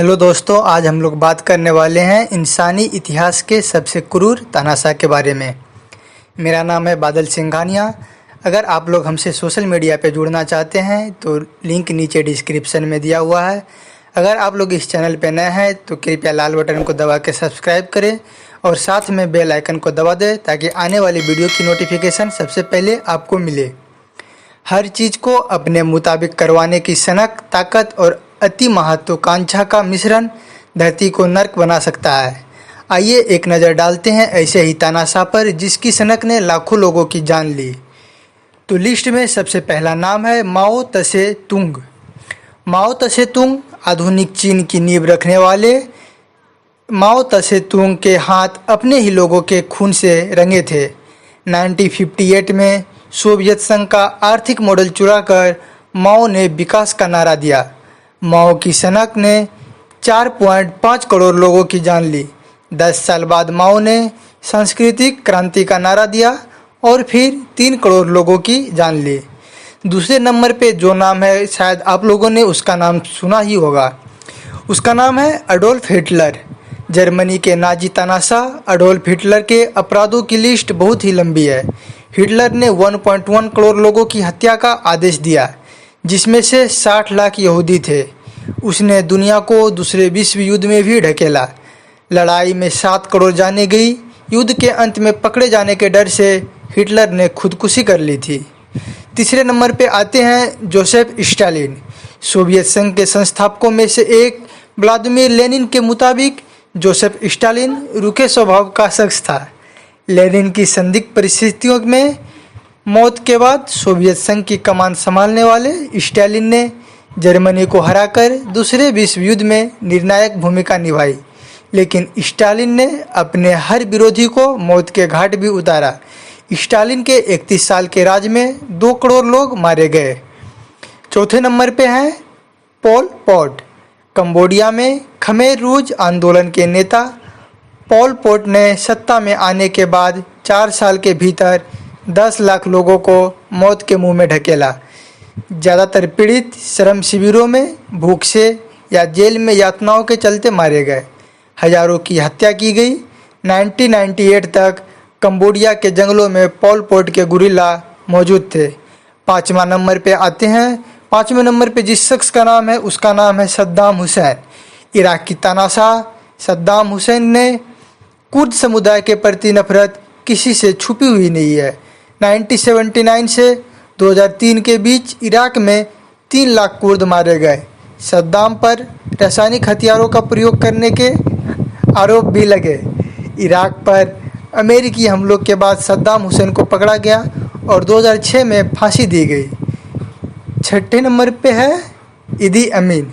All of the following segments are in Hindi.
हेलो दोस्तों, आज हम लोग बात करने वाले हैं इंसानी इतिहास के सबसे क्रूर तानाशाह के बारे में। मेरा नाम है बादल सिंघानिया। अगर आप लोग हमसे सोशल मीडिया पे जुड़ना चाहते हैं तो लिंक नीचे डिस्क्रिप्शन में दिया हुआ है। अगर आप लोग इस चैनल पे नए हैं तो कृपया लाल बटन को दबा के सब्सक्राइब करें और साथ में बेल आइकन को दबा दें ताकि आने वाली वीडियो की नोटिफिकेशन सबसे पहले आपको मिले। हर चीज़ को अपने मुताबिक करवाने की सनक, ताकत और अति महत्वाकांक्षा का मिश्रण धरती को नर्क बना सकता है। आइए एक नज़र डालते हैं ऐसे ही तानाशाह पर जिसकी सनक ने लाखों लोगों की जान ली। तो लिस्ट में सबसे पहला नाम है माओ त्से तुंग। माओ त्से तुंग आधुनिक चीन की नींव रखने वाले। माओ त्से तुंग के हाथ अपने ही लोगों के खून से रंगे थे। 1958 में सोवियत संघ का आर्थिक मॉडल चुराकर माओ ने विकास का नारा दिया। माओ की सनक ने 4.5 करोड़ लोगों की जान ली। 10 साल बाद माओ ने सांस्कृतिक क्रांति का नारा दिया और फिर 3 करोड़ लोगों की जान ली। दूसरे नंबर पे जो नाम है, शायद आप लोगों ने उसका नाम सुना ही होगा। उसका नाम है अडोल्फ हिटलर। जर्मनी के नाजी तानाशाह अडोल्फ हिटलर के अपराधों की लिस्ट बहुत ही लंबी है। हिटलर ने 1.1 करोड़ लोगों की हत्या का आदेश दिया, जिसमें से 60 लाख यहूदी थे। उसने दुनिया को दूसरे विश्व युद्ध में भी ढकेला। लड़ाई में 7 करोड़ जानें गई। युद्ध के अंत में पकड़े जाने के डर से हिटलर ने खुदकुशी कर ली थी। तीसरे नंबर पे आते हैं जोसेफ स्टालिन। सोवियत संघ के संस्थापकों में से एक व्लादिमीर लेनिन के मुताबिक जोसेफ स्टालिन रूखे स्वभाव का शख्स था। लेनिन की संदिग्ध परिस्थितियों में मौत के बाद सोवियत संघ की कमान संभालने वाले स्टालिन ने जर्मनी को हराकर दूसरे विश्व युद्ध में निर्णायक भूमिका निभाई। लेकिन स्टालिन ने अपने हर विरोधी को मौत के घाट भी उतारा। स्टालिन के 31 साल के राज में 2 करोड़ लोग मारे गए। चौथे नंबर पे हैं पोल पॉट। कंबोडिया में खमेर रूज आंदोलन के नेता पोल पॉट ने सत्ता में आने के बाद 4 साल के भीतर 10 लाख लोगों को मौत के मुंह में ढकेला। ज़्यादातर पीड़ित श्रम शिविरों में भूख से या जेल में यातनाओं के चलते मारे गए। हजारों की हत्या की गई। 1998 तक कंबोडिया के जंगलों में पोल पॉट के गुरिल्ला मौजूद थे। 5वां नंबर पे आते हैं। 5वें नंबर पे जिस शख्स का नाम है उसका नाम है सद्दाम हुसैन। इराक की तानाशाह सद्दाम हुसैन ने कुर्द समुदाय के प्रति नफरत किसी से छुपी हुई नहीं है। 1979 से 2003 के बीच इराक में 3 लाख कुर्द मारे गए। सद्दाम पर रासायनिक हथियारों का प्रयोग करने के आरोप भी लगे। इराक पर अमेरिकी हमलों के बाद सद्दाम हुसैन को पकड़ा गया और 2006 में फांसी दी गई। 6ठे नंबर पे है इदी अमीन।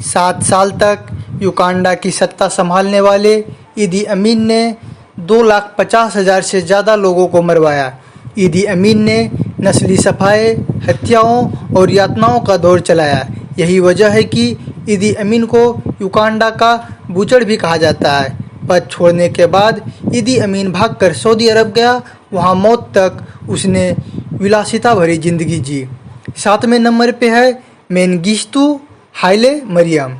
7 साल तक युगांडा की सत्ता संभालने वाले इदी अमीन ने 2,50,000 से ज़्यादा लोगों को मरवाया। इदी अमीन ने नस्ली सफाई, हत्याओं और यातनाओं का दौर चलाया। यही वजह है कि इदी अमीन को युगांडा का बूचड़ भी कहा जाता है। पद छोड़ने के बाद इदी अमीन भागकर सऊदी अरब गया। वहां मौत तक उसने विलासिता भरी जिंदगी जी। 7वें नंबर पे है मेंगिस्तु हाइले मरियम।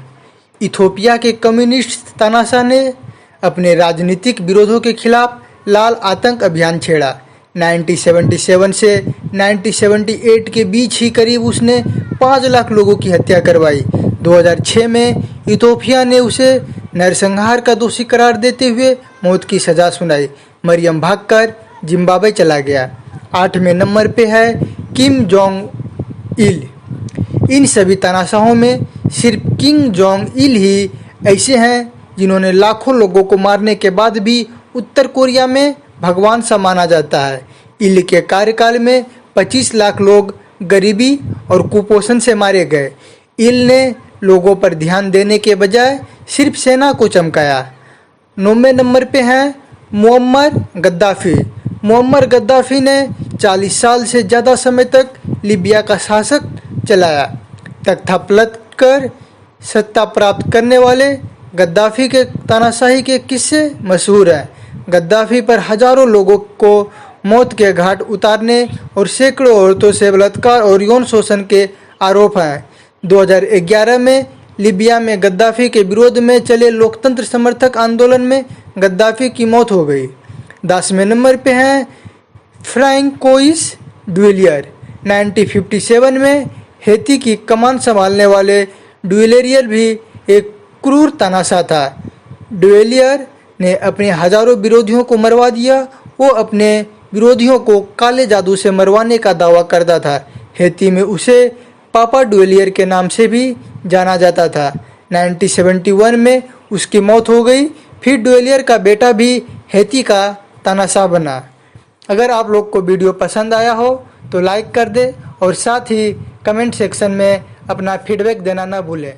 इथोपिया के कम्युनिस्ट तानाशाह ने अपने राजनीतिक विरोधों के खिलाफ लाल आतंक अभियान छेड़ा। 1977 से 1978 के बीच ही करीब उसने 5 लाख लोगों की हत्या करवाई। 2006 में इथोपिया ने उसे नरसंहार का दोषी करार देते हुए मौत की सज़ा सुनाई। मरियम भागकर जिम्बाब्वे चला गया। 8वें नंबर पे है किम जोंग इल। इन सभी तानाशाहों में सिर्फ किम जोंग इल ही ऐसे हैं जिन्होंने लाखों लोगों को मारने के बाद भी उत्तर कोरिया में भगवान सा माना जाता है। इल के कार्यकाल में 25 लाख लोग गरीबी और कुपोषण से मारे गए। इल ने लोगों पर ध्यान देने के बजाय सिर्फ सेना को चमकाया। 9वें नंबर पे हैं मुअम्मर गद्दाफी। मुअम्मर गद्दाफी ने 40 साल से ज़्यादा समय तक लीबिया का शासक चलाया। तख्ता पलट कर सत्ता प्राप्त करने वाले गद्दाफी के तानाशाही के किस्से मशहूर हैं। गद्दाफी पर हजारों लोगों को मौत के घाट उतारने और सैकड़ों औरतों से बलात्कार और यौन शोषण के आरोप हैं। 2011 में लीबिया में गद्दाफी के विरोध में चले लोकतंत्र समर्थक आंदोलन में गद्दाफी की मौत हो गई। 10वें नंबर पे हैं फ्रैंकोइस डुविलियर। 1957 में हैती की कमान संभालने वाले डुविलियर भी एक क्रूर तानाशाह था। डुविलियर ने अपने हजारों विरोधियों को मरवा दिया। वो अपने विरोधियों को काले जादू से मरवाने का दावा करता था। हैती में उसे पापा डुविलियर के नाम से भी जाना जाता था। 1971 में उसकी मौत हो गई। फिर डुविलियर का बेटा भी हैती का तानाशाह बना। अगर आप लोग को वीडियो पसंद आया हो तो लाइक कर दे और साथ ही कमेंट सेक्शन में अपना फीडबैक देना ना भूलें।